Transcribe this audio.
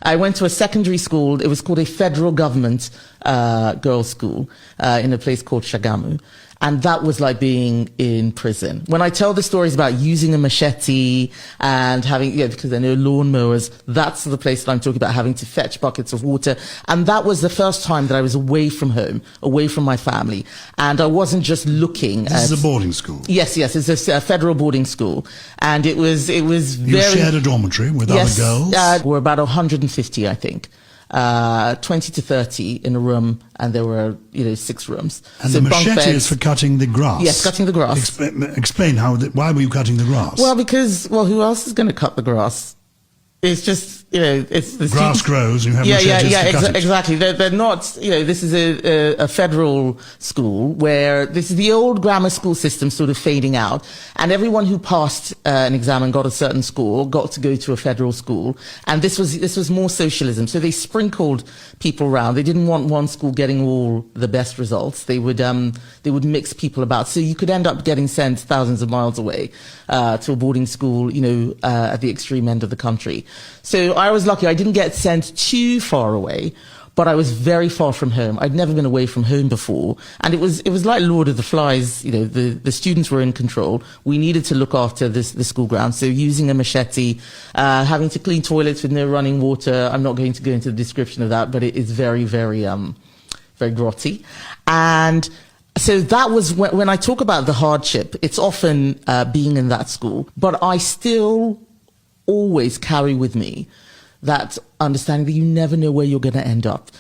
I went to a secondary school. It was called a federal government girls' school in a place called Shagamu. And that was like being in prison. When I tell the stories about using a machete and having, because I know lawnmowers, that's the place that I'm talking about, having to fetch buckets of water. And that was the first time that I was away from home, away from my family. And I wasn't just looking This is a boarding school? Yes, it's a federal boarding school. And it was very... You shared a dormitory with other girls? We're about 150, I think. 20 to 30 in a room, and there were, 6 rooms. And so the machete is for cutting the grass? Yes, cutting the grass. Explain why were you cutting the grass? Well, because, who else is going to cut the grass? It's just, it's the grass grows and you have machetes to cut it. Exactly. They're not, this is a federal school where this is the old grammar school system sort of fading out, and everyone who passed an exam and got a certain score got to go to a federal school, and this was more socialism. So they sprinkled people around. They didn't want one school getting all the best results. They would mix people about. So you could end up getting sent thousands of miles away to a boarding school, at the extreme end of the country. So I was lucky. I didn't get sent too far away, but I was very far from home. I'd never been away from home before. And it was like Lord of the Flies. The students were in control. We needed to look after the school grounds. So using a machete, having to clean toilets with no running water. I'm not going to go into the description of that, but it is very, very, very grotty. And so that was when I talk about the hardship, it's often being in that school, but I still always carry with me that understanding that you never know where you're going to end up.